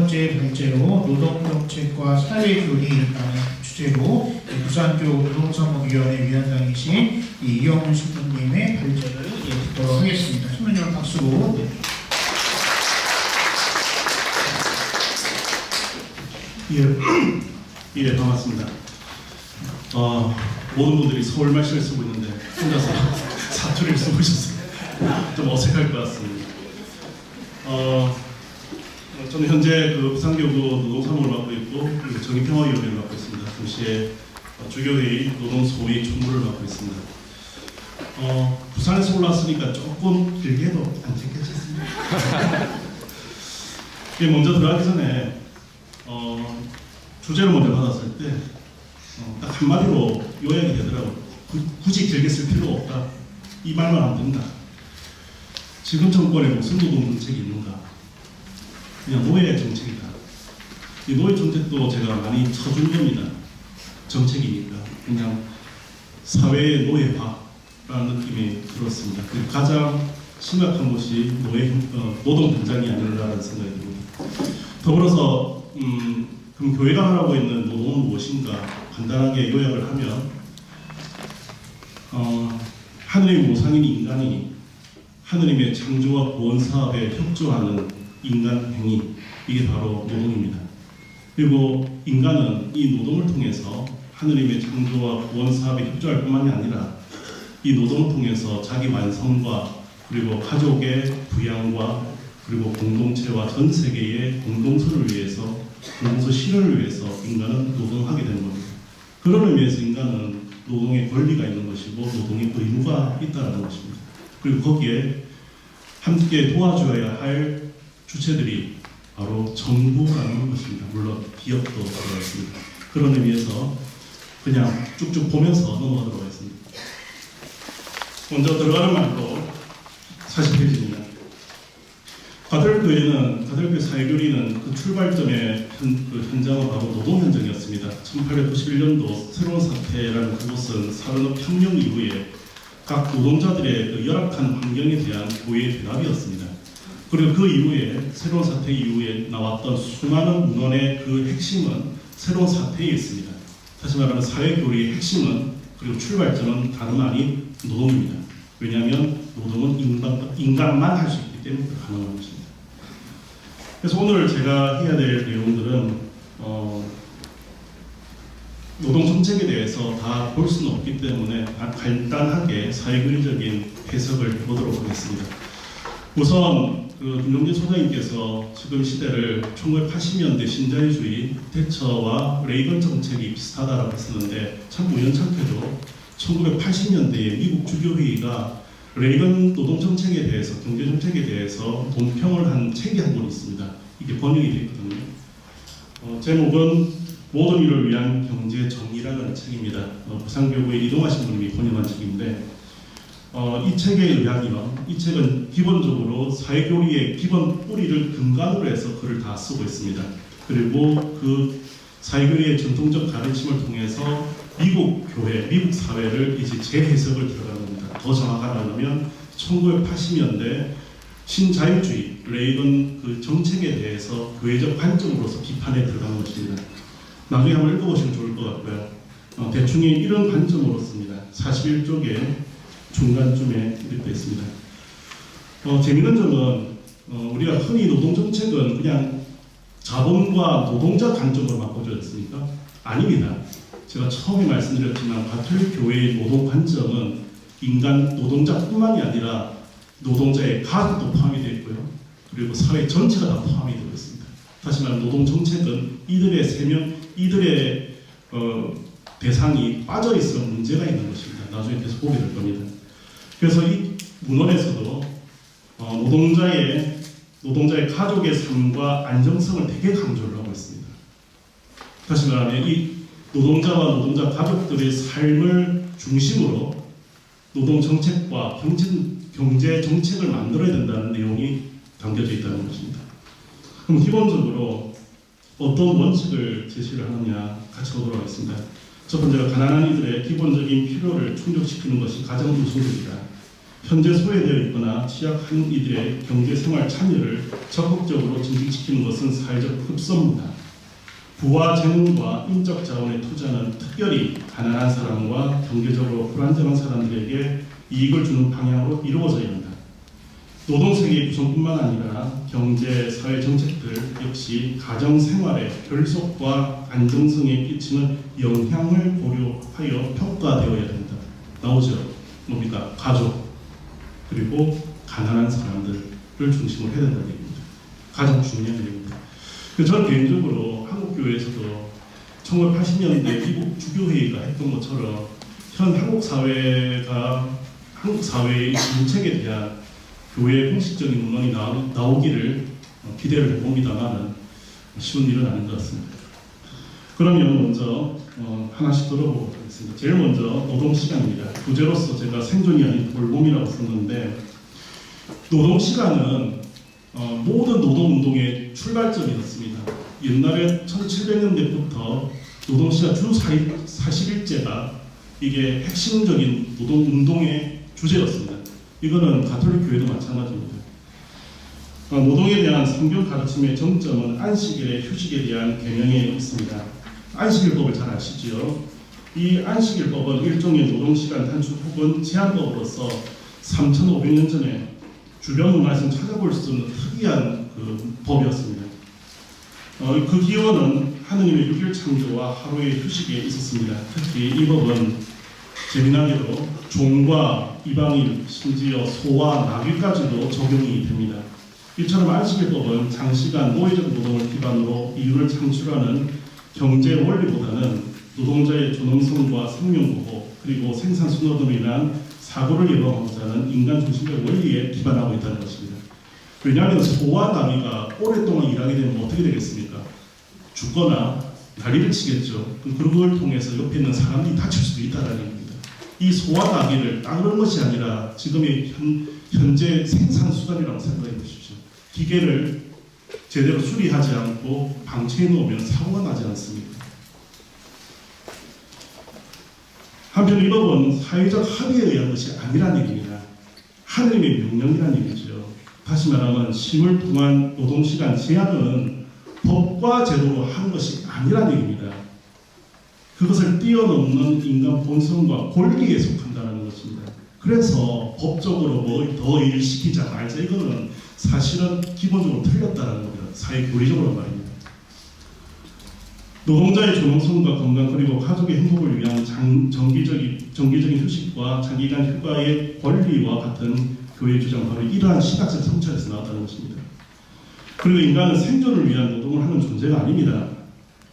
번째 발제로 노동정책과 사회교리라는 주제로 부산교 노동사무위원회 위원장이신 이경훈 신부님의 발제를 듣도록 하겠습니다. 신부님을 박수로. 예, 반갑습니다. 모든 분들이 서울말씨를 쓰고 있는데 혼자서 사투리를 쓰고 있어서 좀 어색할 것 같습니다. 저는 현재 부산교구 노동사무를 맡고 있고 정의평화위원회를 맡고 있습니다. 동시에 주교회의 노동소위 총무를 맡고 있습니다. 부산에서 올라왔으니까 조금 길게 해도 안 찍겠습니다. 먼저 들어가기 전에 주제를 먼저 받았을 때 딱 한마디로 요약이 되더라고요. 굳이 길게 쓸 필요가 없다. 이 말만 하면 된다. 지금 정권에 무슨 노동 정책이 있는가? 그냥 노예 정책이다. 이 노예 정책도 제가 많이 쳐준 겁니다. 정책이니까 그냥 사회의 노예화라는 느낌이 들었습니다. 그리고 가장 심각한 것이 노동 현장이 아니라는 생각이 듭니다. 더불어서 그럼 교회가 하라고 있는 노동은 무엇인가 간단하게 요약을 하면 하느님의 모상인 인간이 하느님의 창조와 구원 사업에 협조하는 인간 행위, 이게 바로 노동입니다. 그리고 인간은 이 노동을 통해서 하느님의 창조와 구원 사업에 협조할 뿐만이 아니라 이 노동을 통해서 자기 완성과 그리고 가족의 부양과 그리고 공동체와 전 세계의 공동소를 위해서, 공동소 실현을 위해서 인간은 노동하게 되는 겁니다. 그런 의미에서 인간은 노동의 권리가 있는 것이고 노동의 의무가 있다는 것입니다. 그리고 거기에 함께 도와줘야 할 주체들이 바로 정부라는 것입니다. 물론 기업도 들어가 있습니다. 그런 의미에서 그냥 쭉쭉 보면서 넘어가도록 하겠습니다. 먼저 들어가는 말로 40페이지입니다. 가톨교회 사회교리는 그 출발점의 현장은 바로 노동 현장이었습니다. 1891년도 새로운 사태라는 그것은 산업혁명 이후에 각 노동자들의 그 열악한 환경에 대한 교회의 대답이었습니다. 그리고 그 이후에 새로운 사태 이후에 나왔던 수많은 문헌의 그 핵심은 새로운 사태에 있습니다. 다시 말하면 사회교리의 핵심은 그리고 출발점은 다름 아닌 노동입니다. 왜냐하면 노동은 인간만 할 수 있기 때문에 가능한 것입니다. 그래서 오늘 제가 해야 될 내용들은 노동 정책에 대해서 다 볼 수는 없기 때문에 간단하게 사회교리적인 해석을 해보도록 하겠습니다. 우선 김종진 소장님께서 지금 시대를 1980년대 신자유주의 대처와 레이건 정책이 비슷하다고 했었는데 참 우연찮게도 1980년대에 미국 주교회의가 레이건 노동 정책에 대해서, 경제 정책에 대해서 논평을 한 책이 한 권 있습니다. 이게 번역이 되어 있거든요. 제목은 모든 일을 위한 경제 정의라는 책입니다. 부산교구에 이동하신 분이 번역한 책인데 이 책에 의하면 이 책은 기본적으로 사회교리의 기본 뿌리를 근간으로 해서 글을 다 쓰고 있습니다. 그리고 그 사회교리의 전통적 가르침을 통해서 미국 교회, 미국 사회를 이제 재해석을 들어가는 겁니다. 더 정확하게 1980년대 신자유주의, 레이건 그 정책에 대해서 교회적 관점으로서 비판에 들어가는 것입니다. 나중에 한번 읽어보시면 좋을 것 같고요. 대충 이런 관점으로서입니다. 41쪽에 중간쯤에 이렇게 있습니다. 재미있는 점은 우리가 흔히 노동정책은 그냥 자본과 노동자 관점으로 바꿔져 있습니까? 아닙니다. 제가 처음에 말씀드렸지만 가톨교회의 노동 관점은 인간 노동자뿐만이 아니라 노동자의 가족도 포함이 되어 있고요. 그리고 사회 전체가 다 포함이 되어 있습니다. 다시 말하면 노동정책은 이들의 대상이 빠져 있으면 문제가 있는 것입니다. 나중에 계속 보게 될 겁니다. 그래서 이 문헌에서도 노동자의 가족의 삶과 안정성을 되게 강조를 하고 있습니다. 다시 말하면 이 노동자와 노동자 가족들의 삶을 중심으로 노동 정책과 경제 정책을 만들어야 된다는 내용이 담겨져 있다는 것입니다. 그럼 기본적으로 어떤 원칙을 제시를 하느냐 같이 보도록 하겠습니다. 첫 번째가 가난한 이들의 기본적인 필요를 충족시키는 것이 가장 우선적이다. 현재 소외되어 있거나 취약한 이들의 경제생활 참여를 적극적으로 증진시키는 것은 사회적 흡선입니다. 부와 재능과 인적 자원의 투자는 특별히 가난한 사람과 경제적으로 불안정한 사람들에게 이익을 주는 방향으로 이루어져야 한다. 노동세계의 구성뿐만 아니라 경제, 사회 정책들 역시 가정 생활의 결속과 안정성에 끼치는 영향을 고려하여 평가되어야 된다. 나오죠. 뭡니까? 가족 그리고 가난한 사람들을 중심으로 해야 된다는 얘기입니다. 가장 중요한 얘기입니다. 저는 개인적으로 한국교회에서도 1980년대 미국 주교회의가 했던 것처럼 현 한국 사회의 정책에 대한 교회의 공식적인 문헌이 나오기를 기대를 해봅니다만은 쉬운 일은 아닌 것 같습니다. 그러면 먼저 하나씩 들어보도록 하겠습니다. 제일 먼저 노동시간입니다. 부제로서 제가 생존이 아닌 돌봄이라고 썼는데, 노동시간은 모든 노동운동의 출발점이었습니다. 옛날에 1700년대부터 노동시간 주 40일제가 이게 핵심적인 노동운동의 주제였습니다. 이거는 가톨릭 교회도 마찬가지입니다. 노동에 대한 성경 가르침의 정점은 안식일의 휴식에 대한 개념에 있습니다. 안식일법을 잘 아시죠? 이 안식일법은 일종의 노동시간 단축 혹은 제한법으로서 3,500년 전에 주변 문화에서 찾아볼 수 없는 특이한 법이었습니다. 그 기원은 하느님의 6일 창조와 하루의 휴식에 있었습니다. 특히 이 법은 재미나게도 종과 이방인, 심지어 소와 나귀까지도 적용이 됩니다. 이처럼 안식일법은 장시간 노예적 노동을 기반으로 이윤을 창출하는 경제 원리보다는 노동자의 존엄성과 생명보호 그리고 생산 순환으로 인한 사고를 예방하고자 하는 인간 중심적 원리에 기반하고 있다는 것입니다. 왜냐하면 소와 나귀가 오랫동안 일하게 되면 어떻게 되겠습니까? 죽거나 다리를 치겠죠. 그걸 통해서 옆에 있는 사람들이 다칠 수도 있다는 얘기입니다. 이 소와 나귀를 다른 것이 아니라 지금의 현재 생산 수단이라고 생각해 보십시오. 기계를 제대로 수리하지 않고 방치해 놓으면 사고가 나지 않습니다. 한편 이 법은 사회적 합의에 의한 것이 아니라는 얘기입니다. 하느님의 명령이라는 얘기죠. 다시 말하면 쉼을 통한 노동시간 제한은 법과 제도로 한 것이 아니라는 얘기입니다. 그것을 뛰어넘는 인간 본성과 권리에 속한다는 것입니다. 그래서 법적으로 뭐 더 일을 시키자 말자 이거는 사실은 기본적으로 틀렸다는 겁니다. 사회 교리적으로 말입니다. 노동자의 존엄성과 건강 그리고 가족의 행복을 위한 정기적인 휴식과 장기간 휴가의 권리와 같은 교회의 주장 바로 이러한 신학적 성찰에서 나왔다는 것입니다. 그리고 인간은 생존을 위한 노동을 하는 존재가 아닙니다.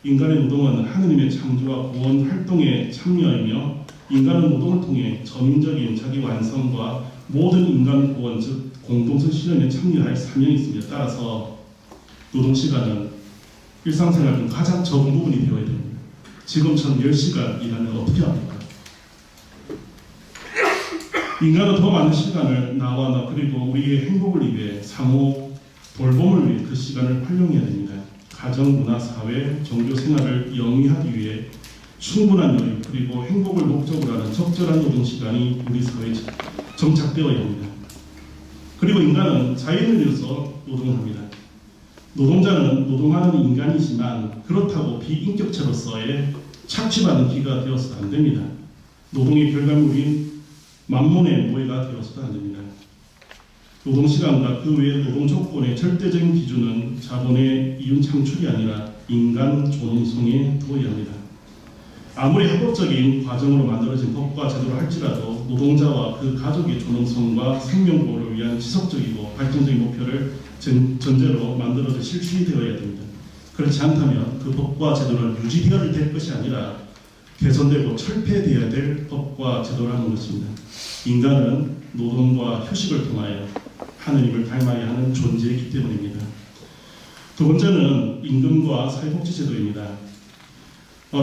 인간의 노동은 하느님의 창조와 구원 활동에 참여하며 인간은 노동을 통해 전인적인 자기 완성과 모든 인간 구원 즉 공동체 실현에 참여할 사명이 있습니다. 따라서 노동시간은 일상생활 중 가장 적은 부분이 되어야 됩니다. 지금처럼 10시간 일하면 어떻게 합니까? 인간은 더 많은 시간을 나와 나 그리고 우리의 행복을 위해 상호 돌봄을 위해 그 시간을 활용해야 됩니다. 가정, 문화, 사회, 종교 생활을 영위하기 위해 충분한 여유 그리고 행복을 목적으로 하는 적절한 노동시간이 우리 사회에 정착되어야 합니다. 그리고 인간은 자연을 위해서 노동을 합니다. 노동자는 노동하는 인간이지만 그렇다고 비인격체로서의 착취받는 기가 되어서도 안 됩니다. 노동의 결과물인 만몬의 노예가 되어서도 안 됩니다. 노동시간과 그 외의 노동 조건의 절대적인 기준은 자본의 이윤 창출이 아니라 인간 존엄성에 두어야 합니다. 아무리 합법적인 과정으로 만들어진 법과 제도를 할지라도 노동자와 그 가족의 존엄성과 생명보호를 위한 지속적이고 발전적인 목표를 전제로 만들어져 실천이 되어야 됩니다. 그렇지 않다면 그 법과 제도는 유지되어야 될 것이 아니라 개선되고 철폐되어야 될 법과 제도라는 것입니다. 인간은 노동과 휴식을 통하여 하느님을 닮아야 하는 존재이기 때문입니다. 두 번째는 임금과 사회복지제도입니다.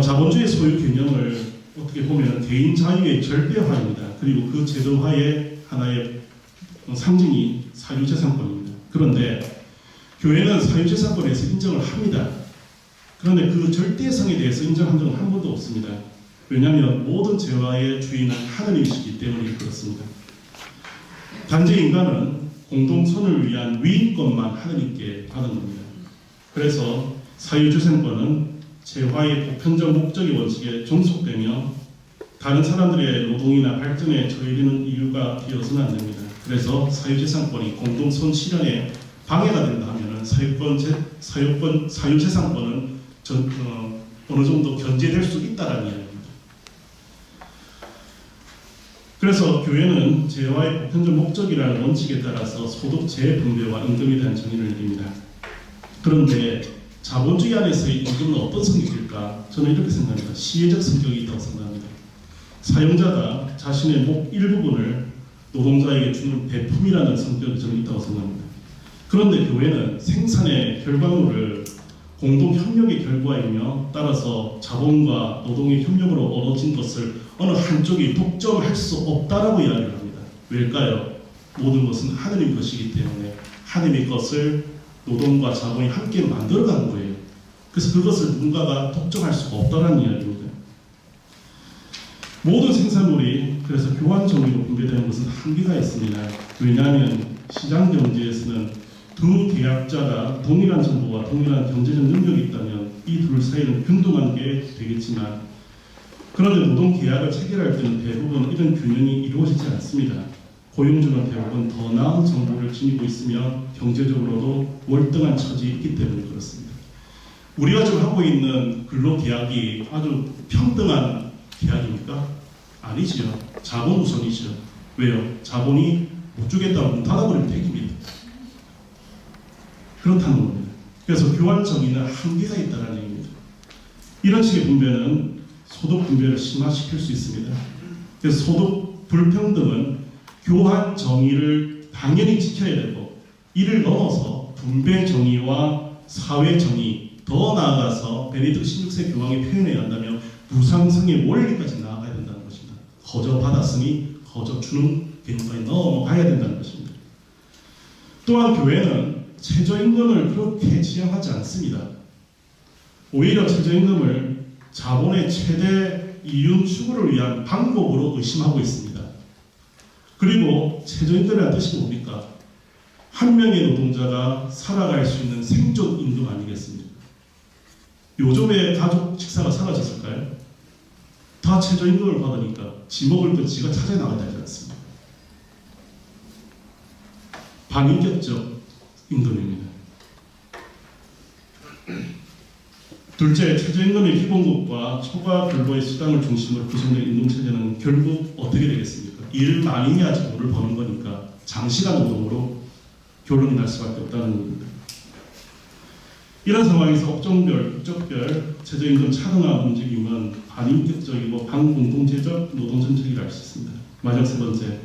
자본주의 소유 개념을 어떻게 보면 개인 자유의 절대화입니다. 그리고 그 제도화의 하나의 상징이 사유재산권입니다. 그런데 교회는 사유재산권에서 인정을 합니다. 그런데 그 절대성에 대해서 인정한 적은 한 번도 없습니다. 왜냐하면 모든 재화의 주인은 하느님이시기 때문에 그렇습니다. 단지 인간은 공동선을 위한 위임권만 하느님께 받은 겁니다. 그래서 사유재생권은 재화의 보편적 목적의 원칙에 종속되며 다른 사람들의 노동이나 발전에 저해되는 이유가 되어서는 안 됩니다. 그래서 사유재산권이 공동선 실현에 방해가 된다 하면 사유재산권은 어느 정도 견제될 수 있다는 이야기입니다. 그래서 교회는 재화의 보편적 목적이라는 원칙에 따라서 소득 재분배와 임금에 대한 정의를 내립니다. 그런데 자본주의 안에서의 임금은 어떤 성격일까? 저는 이렇게 생각합니다. 시혜적 성격이 있다고 생각합니다. 사용자가 자신의 목 일부분을 노동자에게 주는 배품이라는 성격이 저는 있다고 생각합니다. 그런데 교회는 생산의 결과물을 공동 협력의 결과이며 따라서 자본과 노동의 협력으로 얻어진 것을 어느 한쪽이 독점할 수 없다라고 이야기를 합니다. 왜일까요? 모든 것은 하느님 것이기 때문에 하느님의 것을 노동과 자본이 함께 만들어가는 거예요. 그래서 그것을 누군가가 독점할 수가 없다는 이야기입니다. 모든 생산물이 그래서 교환 정의로 분배되는 것은 한계가 있습니다. 왜냐하면 시장 경제에서는 두 계약자가 동일한 정보와 동일한 경제적 능력이 있다면 이 둘 사이는 균등한 게 되겠지만 그런데 노동 계약을 체결할 때는 대부분 이런 균형이 이루어지지 않습니다. 고용주는 대부분 더 나은 정보를 지니고 있으며 경제적으로도 월등한 처지에 있기 때문에 그렇습니다. 우리가 지금 하고 있는 근로계약이 아주 평등한 계약입니까? 아니지요. 자본 우선이죠. 왜요? 자본이 못 주겠다고 문 닫아버리면 되깁니다. 그렇다는 겁니다. 그래서 교환 정의는 한계가 있다는 얘기입니다. 이런 식의 분배는 소득 분배를 심화시킬 수 있습니다. 그래서 소득 불평등은 교환 정의를 당연히 지켜야 되고 이를 넘어서 분배 정의와 사회 정의 더 나아가서 베네딕트 16세 교황이 표현해야 한다면 무상승의 원리까지 나아가야 된다는 것입니다. 거저 받았으니 거저 주는 개념까지 넘어가야 된다는 것입니다. 또한 교회는 최저임금을 그렇게 지향하지 않습니다. 오히려 최저임금을 자본의 최대 이윤 추구를 위한 방법으로 의심하고 있습니다. 그리고 최저임금이라는 뜻이 뭡니까? 한 명의 노동자가 살아갈 수 있는 생존 임금 아니겠습니까? 요즘에 가족 식사가 사라졌을까요? 다 최저임금을 받으니까 지 먹을 것 지가 찾아 나가야 되지 않습니까? 반인격적 임금입니다. 둘째, 최저임금의 기본급과 초과 근로의 수당을 중심으로 구성된 임금체제는 결국 어떻게 되겠습니까? 일 많이 해야지 돈을 버는 거니까 장시간 노동으로 결론이 날 수밖에 없다는 겁니다. 이런 상황에서 업종별, 국적별 최저임금 차등화 움직임은 반인격적이고 반공동체적 노동정책이라 할 수 있습니다. 마지막 세 번째,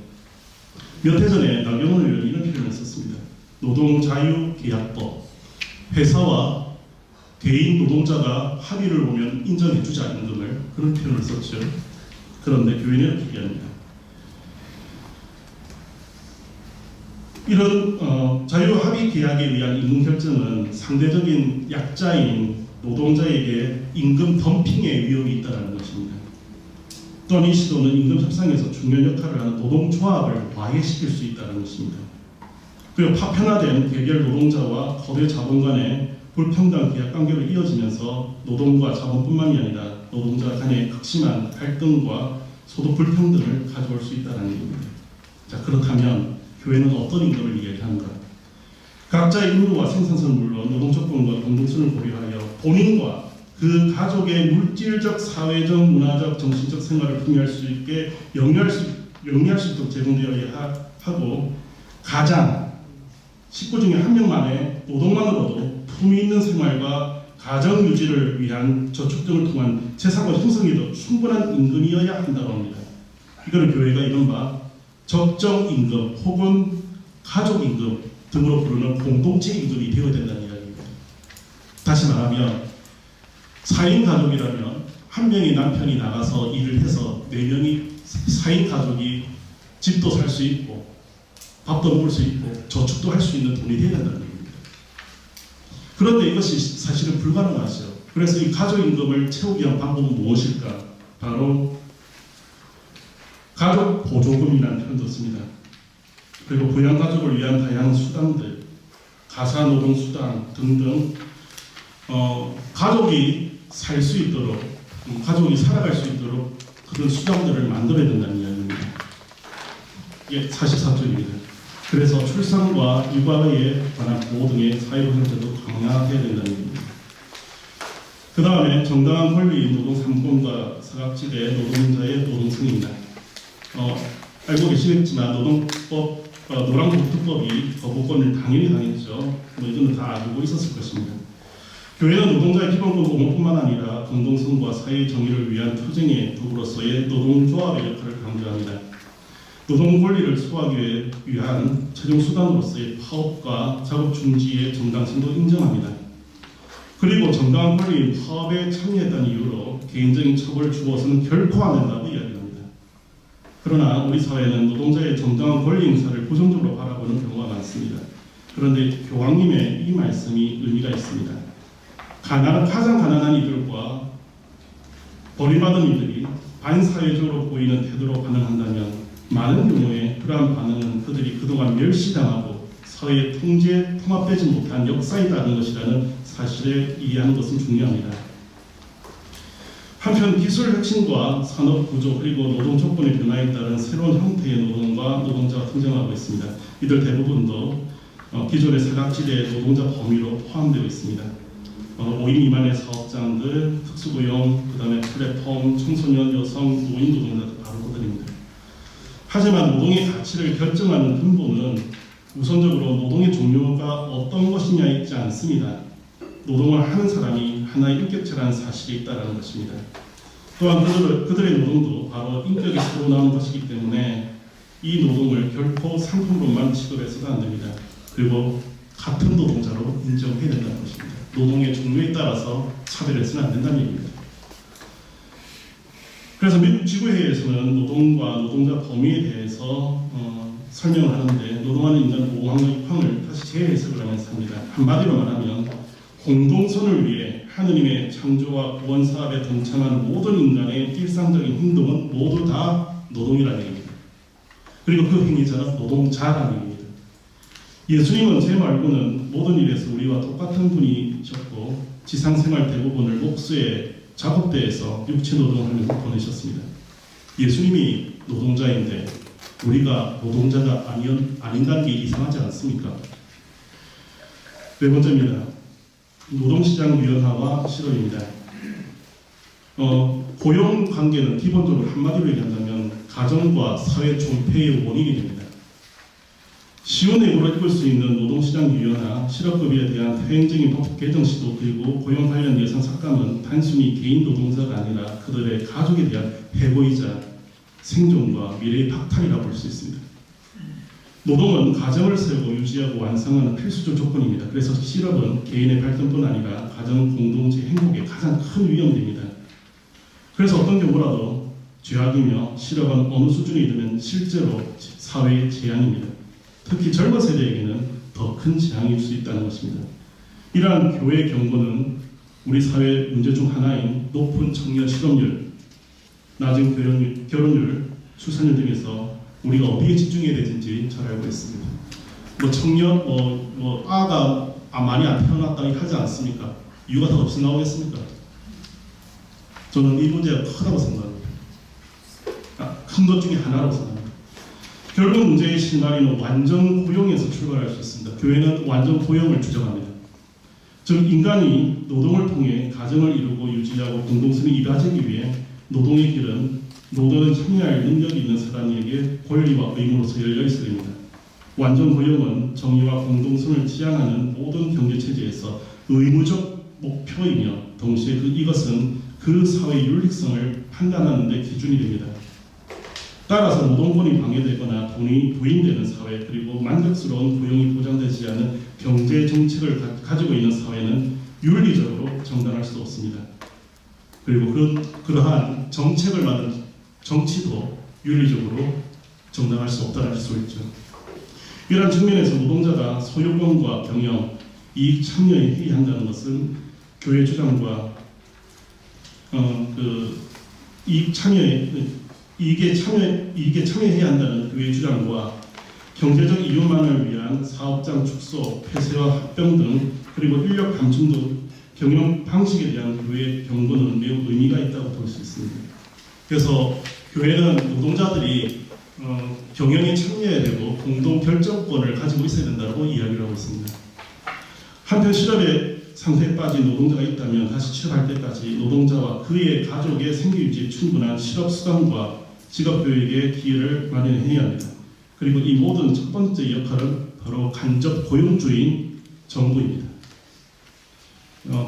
몇 해 전에 나경원 의원이 이런 표현을 썼습니다. 노동자유계약법, 회사와 개인 노동자가 합의를 보면 인정해주자 임금을 그런 표현을 썼죠. 그런데 교회는 이렇게 얘기합니다. 이런 자유합의 계약에 의한 임금 결정은 상대적인 약자인 노동자에게 임금 덤핑의 위험이 있다는 것입니다. 또한 이 시도는 임금 협상에서 중요한 역할을 하는 노동조합을 와해시킬 수 있다는 것입니다. 그리고 파편화된 개별 노동자와 거대 자본 간의 불평등 계약 관계로 이어지면서 노동과 자본뿐만이 아니라 노동자 간의 극심한 갈등과 소득 불평등을 가져올 수 있다는 얘기입니다. 자, 그렇다면 교회는 어떤 임금을 이야기하는가? 각자의 임무와 생산성은 물론 노동 조건과 공동선을 고려하여 본인과 그 가족의 물질적, 사회적, 문화적, 정신적 생활을 풍요할 수 있게 영위할 수 있도록 제공되어야 하고 가장 식구 중에 한 명만의 노동만으로도 품위 있는 생활과 가정 유지를 위한 저축 등을 통한 재산과 형성에도 충분한 임금이어야 한다고 합니다. 이거는 교회가 이른바 적정 임금 혹은 가족 임금 등으로 부르는 공동체 임금이 되어야 된다는 이야기입니다. 다시 말하면 4인 가족이라면 한 명의 남편이 나가서 일을 해서 4명이 4인 가족이 집도 살 수 있고 밥도 먹을 수 있고 저축도 할 수 있는 돈이 되어야 된다는 얘기입니다. 그런데 이것이 사실은 불가능하죠. 그래서 이 가족임금을 채우기 위한 방법은 무엇일까? 바로 가족보조금이라는 표현도 씁니다. 그리고 부양가족을 위한 다양한 수단들, 가사노동 수단 등등 가족이 살 수 있도록, 가족이 살아갈 수 있도록 그런 수단들을 만들어야 된다는 이야기입니다. 이게 44쪽입니다. 그래서 출산과 육아에 관한 보호 등의 사회적 형태도 강화해야 된다는 얘기입니다. 그 다음에 정당한 권리인 노동 3권과 사각지대 노동자의 노동성입니다. 알고 계시겠지만 노란봉투법이 거부권을 당연히 당했죠. 이거는 다 알고 있었을 것입니다. 교회는 노동자의 기본권 보호뿐만 아니라 공동성과 사회 정의를 위한 투쟁의 도구로서의 노동조합의 역할을 강조합니다. 노동 권리를 수호하기 위한 최종 수단으로서의 파업과 작업 중지의 정당성도 인정합니다. 그리고 정당한 권리인 파업에 참여했다는 이유로 개인적인 처벌을 주어서는 결코 안 된다고 이야기합니다. 그러나 우리 사회는 노동자의 정당한 권리 행사를 부정적으로 바라보는 경우가 많습니다. 그런데 교황님의 이 말씀이 의미가 있습니다. 가장 가난한 이들과 버림받은 이들이 반사회적으로 보이는 태도로 반응한다면 많은 경우에 그러한 반응은 그들이 그동안 멸시당하고 사회에 통합되지 못한 역사이다는 것이라는 사실을 이해하는 것은 중요합니다. 한편 기술 혁신과 산업 구조 그리고 노동 조건의 변화에 따른 새로운 형태의 노동과 노동자가 등장하고 있습니다. 이들 대부분도 기존의 사각지대 노동자 범위로 포함되어 있습니다. 5인 미만의 사업장들, 특수고용, 그 다음에 플랫폼, 청소년, 여성, 노인 노동자들 바로 그들입니다. 하지만 노동의 가치를 결정하는 근본은 우선적으로 노동의 종류가 어떤 것이냐에 있지 않습니다. 노동을 하는 사람이 하나의 인격체라는 사실이 있다는 것입니다. 또한 그들의 노동도 바로 인격에서 나오는 것이기 때문에 이 노동을 결코 상품으로만 취급해서는 안 됩니다. 그리고 같은 노동자로 인정해야 된다는 것입니다. 노동의 종류에 따라서 차별해서는 안 된다는 얘기입니다. 그래서 미국 지구회의에서는 노동과 노동자 범위에 대해서 설명을 하는데 노동하는 인간 보호왕의 입항을 다시 재해석을 하면서 합니다. 한마디로 말하면 공동선을 위해 하느님의 창조와 구원 사업에 동참한 모든 인간의 일상적인 행동은 모두 다 노동이라는 얘기입니다. 그리고 그 행위자는 노동자라는 얘기입니다. 예수님은 제 말고는 모든 일에서 우리와 똑같은 분이셨고 지상생활 대부분을 목수의 작업대에서 육체 노동하면서 보내셨습니다. 예수님이 노동자인데 우리가 노동자가 아닌다는 게 이상하지 않습니까? 네 번째입니다. 노동시장 유연화와 실업입니다. 고용관계는 기본적으로 한마디로 얘기한다면 가정과 사회 존폐의 원인이 됩니다. 쉬운 예고로 읽을 수 있는 노동시장 유연화, 실업급여에 대한 퇴행적인 법 개정 시도 그리고 고용 관련 예산 삭감은 단순히 개인 노동자가 아니라 그들의 가족에 대한 해고이자 생존과 미래의 박탈이라고 볼 수 있습니다. 노동은 가정을 세우고 유지하고 완성하는 필수적 조건입니다. 그래서 실업은 개인의 발전뿐 아니라 가정 공동체 행복의 가장 큰 위험입니다. 그래서 어떤 경우라도 죄악이며 실업은 어느 수준에 이르면 실제로 사회의 재앙입니다. 특히 젊은 세대에게는 더 큰 재앙일 수 있다는 것입니다. 이러한 교회의 경고는 우리 사회 문제 중 하나인 높은 청년 실업률, 낮은 결혼율, 출산율 등에서 우리가 어디에 집중해야 되는지 잘 알고 있습니다. 청년, 아가 많이 안 태어났다니 하지 않습니까? 이유가 더 없이 나오겠습니까? 저는 이 문제가 크다고 생각합니다. 큰 것 중에 하나라고 생각합니다. 결국 문제의 실마리는 완전 고용에서 출발할 수 있습니다. 교회는 완전 고용을 주장합니다. 즉 인간이 노동을 통해 가정을 이루고 유지하고 공동선을 이루어지기 위해 노동의 길은 노동에 참여할 능력이 있는 사람에게 권리와 의무로서 열려 있어야 됩니다. 완전 고용은 정의와 공동선을 지향하는 모든 경제체제에서 의무적 목표이며 동시에 이것은 그 사회의 윤리성을 판단하는 데 기준이 됩니다. 따라서 노동권이 방해되거나 돈이 부인되는 사회 그리고 만족스러운 고용이 보장되지 않은 경제 정책을 가지고 있는 사회는 윤리적으로 정당할 수 없습니다. 그리고 그러한 정책을 만든 정치도 윤리적으로 정당할 수 없다는 수 있죠. 이러한 측면에서 노동자가 소유권과 경영, 이익 참여에 회의한다는 것은 교회 주장과 이익에 참여해야 한다는 교회 주장과 경제적 이윤만을 위한 사업장 축소, 폐쇄와 합병 등 그리고 인력 감축 등 경영 방식에 대한 교회의 경고는 매우 의미가 있다고 볼 수 있습니다. 그래서 교회는 노동자들이 경영에 참여해야 되고 공동 결정권을 가지고 있어야 된다고 이야기를 하고 있습니다. 한편 실업의 상태에 빠진 노동자가 있다면 다시 취업할 때까지 노동자와 그의 가족의 생계 유지에 충분한 실업 수당과 직업 교육의 기회를 마련해야 합니다. 그리고 이 모든 첫 번째 역할은 바로 간접 고용주인 정부입니다.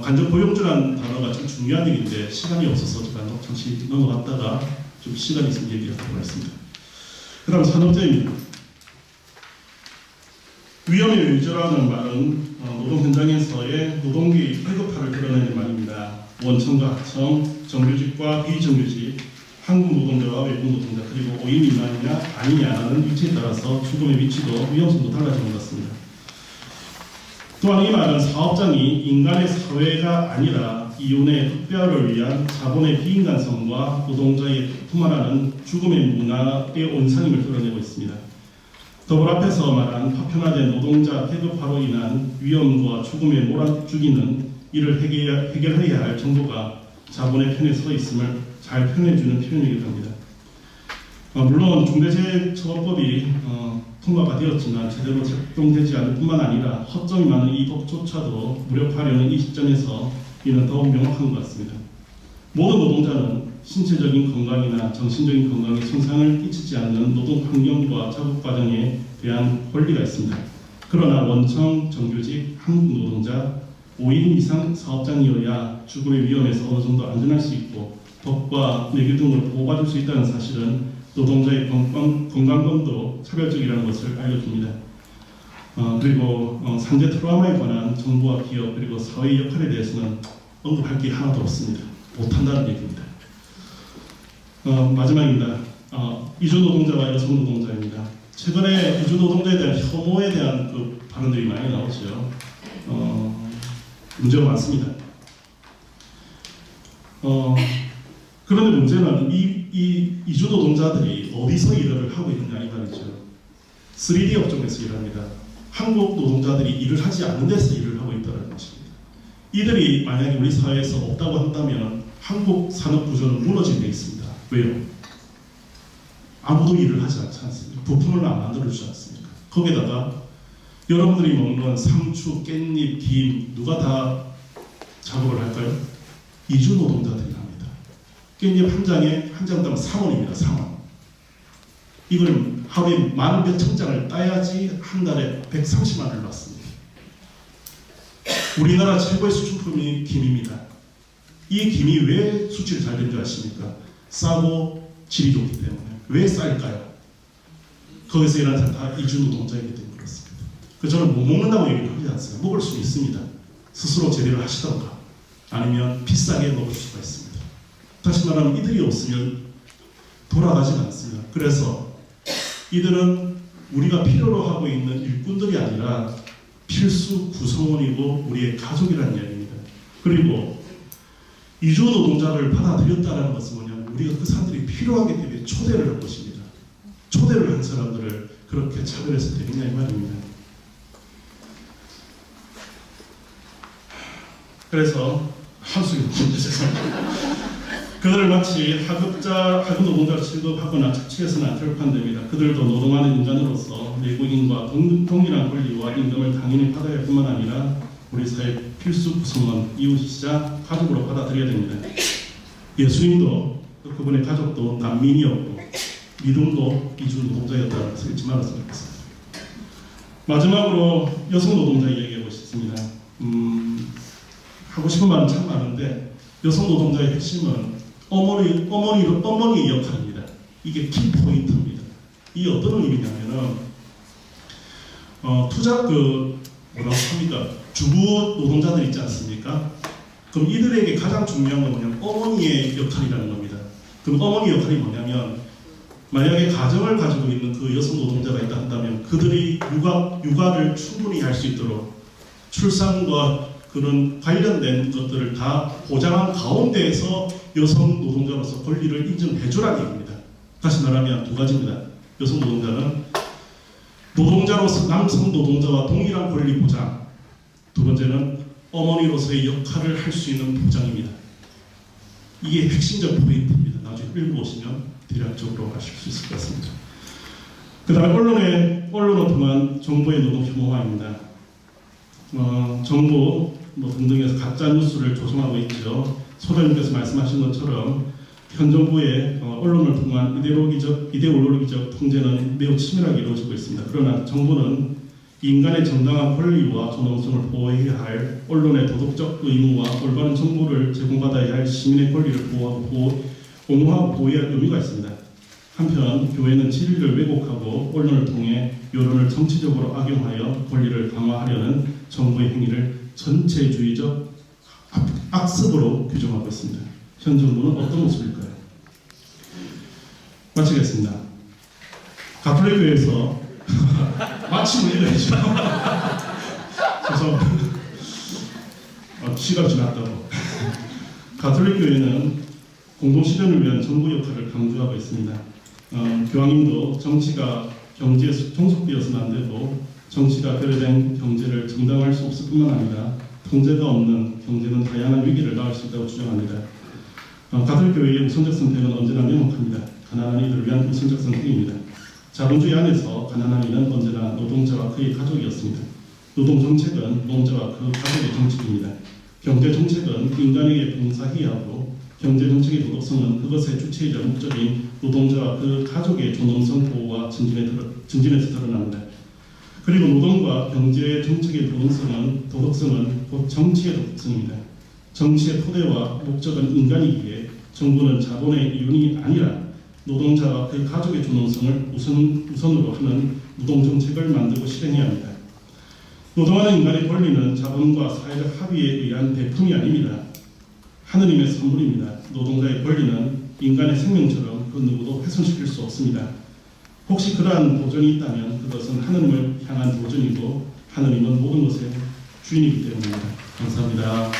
간접 고용주라는 단어가 참 중요한 얘기인데 시간이 없어서 제가 잠시 넘어갔다가 좀 시간이 있으면 얘기하도록 하겠습니다. 그 다음 산업재해입니다. 위험의 위조라는 말은 노동 현장에서의 노동비 회급화를 드러내는 말입니다. 원청과 하청, 정규직과 비정규직, 한국 노동자와 외국 노동자, 그리고 5인 미만이냐 아니냐라는 위치에 따라서 죽음의 위치도 위험성도 달라지는 것 같습니다. 또한 이 말은 사업장이 인간의 사회가 아니라 이윤의 득대화를 위한 자본의 비인간성과 노동자의 풍만하는 죽음의 문화의 온상임을 드러내고 있습니다. 더불어 앞에서 말한 파편화된 노동자 계급화로 인한 위험과 죽음에 몰아죽이는 이를 해결해야 할 정부가 자본의 편에 서 있음을 잘 표현해주는 표현이기도 합니다. 물론 중대재해처벌법이 통과가 되었지만 제대로 적용되지 않을 뿐만 아니라 허점이 많은 이 법조차도 무력화하려는 이 시점에서 이는 더욱 명확한 것 같습니다. 모든 노동자는 신체적인 건강이나 정신적인 건강에 손상을 끼치지 않는 노동 환경과 작업 과정에 대한 권리가 있습니다. 그러나 원청, 정규직, 한국 노동자, 5인 이상 사업장이어야 죽음의 위험에서 어느 정도 안전할 수 있고 법과 내규 등을 보호받을 수 있다는 사실은 노동자의 건강권도 차별적이라는 것을 알려줍니다. 그리고 산재 트라우마에 관한 정부와 기업 그리고 사회의 역할에 대해서는 언급할 게 하나도 없습니다. 못한다는 얘기입니다. 마지막입니다. 이주 노동자와 여성 노동자입니다. 최근에 이주 노동자에 대한 혐오에 대한 그 발언들이 많이 나오죠. 문제가 많습니다. 그런데 문제는 이 이주 노동자들이 어디서 일을 하고 있느냐 이 말이죠. 3D 업종에서 일합니다. 한국 노동자들이 일을 하지 않는 데서 일을 하고 있다는 것입니다. 이들이 만약에 우리 사회에서 없다고 한다면 한국 산업 구조는 무너지게 되어 있습니다. 왜요? 아무도 일을 하지 않지 않습니까? 부품을 안 만들어주지 않습니까? 거기다가 여러분들이 먹는 상추, 깻잎, 김 누가 다 작업을 할까요? 이주 노동자들이 합니다. 깻잎 한 장에 한 장당 3원입니다. 3원. 이걸 하루에 10,000몇 장을 따야지 한 달에 130만 원을 받습니다. 우리나라 최고의 수출품이 김입니다. 이 김이 왜 수출이 잘 되는 줄 아십니까? 싸고 질이 좋기 때문에. 왜 쌀까요? 거기서 일하는 사람 다 이주 노동자이기 때문에 그렇습니다. 그래서 저는 못 먹는다고 얘기를 하지 않습니다. 먹을 수 있습니다. 스스로 재배를 하시던가 아니면 비싸게 먹을 수가 있습니다. 다시 말하면 이들이 없으면 돌아가지 않습니다. 그래서 이들은 우리가 필요로 하고 있는 일꾼들이 아니라 필수 구성원이고 우리의 가족이라는 이야기입니다. 그리고 이주 노동자를 받아들였다는 것은 뭐냐면 우리가 그 사람들이 필요하기 때문에 초대를 한 것입니다. 초대를 한 사람들을 그렇게 차별해서 되겠냐 이 말입니다. 그래서 한숨이 죄송합니다. 그들을 마치 하급 노동자로 취급하거나 착취해서는 결코 안 됩니다. 그들도 노동하는 인간으로서 내국인과 동일한 권리와 임금을 당연히 받아야 할 뿐만 아니라 우리 사회 필수 구성원, 이웃이자 가족으로 받아들여야 됩니다. 예수님도 그분의 가족도 난민이었고 믿음도 이주 노동자였다는 것을 잊지 말았으면 좋겠습니다. 마지막으로 여성 노동자 이야기하고 싶습니다. 하고 싶은 말은 참 많은데 여성 노동자의 핵심은 어머니의 역할입니다. 이게 키포인트입니다. 이게 어떤 의미냐면은 뭐라고 합니까? 주부 노동자들 있지 않습니까? 그럼 이들에게 가장 중요한 건 뭐냐면 어머니의 역할이라는 겁니다. 그럼 어머니 역할이 뭐냐면 만약에 가정을 가지고 있는 그 여성 노동자가 있다 한다면 그들이 육아를 충분히 할 수 있도록 출산과 그런 관련된 것들을 다 보장한 가운데에서 여성 노동자로서 권리를 인정해주라는 얘기입니다. 다시 말하면 두 가지입니다. 여성 노동자는 노동자로서 남성 노동자와 동일한 권리 보장. 두 번째는 어머니로서의 역할을 할 수 있는 보장입니다. 이게 핵심적 포인트입니다. 나중에 읽어보시면 대략적으로 아실 수 있을 것 같습니다. 그 다음에 언론을 통한 정부의 노동 혐오화입니다. 정부 등등에서 가짜 뉴스를 조성하고 있죠. 소장님께서 말씀하신 것처럼 현 정부의 언론을 통한 이데올로기적 통제는 매우 치밀하게 이루어지고 있습니다. 그러나 정부는 인간의 정당한 권리와 존엄성을 보호해야 할 언론의 도덕적 의무와 올바른 정보를 제공받아야 할 시민의 권리를 보호하고 옹호하고 보호해야 할 의무가 있습니다. 한편 교회는 진리를 왜곡하고 언론을 통해 여론을 정치적으로 악용하여 권리를 강화하려는 정부의 행위를 전체주의적 악습으로 규정하고 있습니다. 현 정부는 어떤 모습일까요? 마치겠습니다. 가톨릭 교회에서 마침을 읽어야죠. 죄송합니다. 시간 지났다고. 가톨릭 교회는 공동 실현을 위한 정부 역할을 강조하고 있습니다. 교황님도 정치가 경제에 종속되어서는 안 되고 정치가 결여된 경제를 정당화할 수 없을 뿐만 아니라 통제가 없는 경제는 다양한 위기를 낳을 수 있다고 주장합니다. 가톨릭 교회의 우선적 선택은 언제나 명확합니다. 가난한 이들을 위한 우선적 선택입니다. 자본주의 안에서 가난한 이는 언제나 노동자와 그의 가족이었습니다. 노동 정책은 노동자와 그 가족의 정책입니다. 경제 정책은 인간에게 봉사해야 하고 경제 정책의 도덕성은 그것의 주체이자 목적인 노동자와 그 가족의 존엄성 보호와 증진에서 드러납니다. 그리고 노동과 경제 정책의 도덕성은 곧 정치의 도덕성입니다. 정치의 토대와 목적은 인간이기에 정부는 자본의 이윤이 아니라 노동자와 그 가족의 존엄성을 우선으로 하는 노동 정책을 만들고 실행해야 합니다. 노동하는 인간의 권리는 자본과 사회적 합의에 의한 배품이 아닙니다. 하느님의 선물입니다. 노동자의 권리는 인간의 생명처럼 그 누구도 훼손시킬 수 없습니다. 혹시 그러한 도전이 있다면 그것은 하느님을 향한 도전이고 하느님은 모든 것의 주인이기 때문입니다. 감사합니다.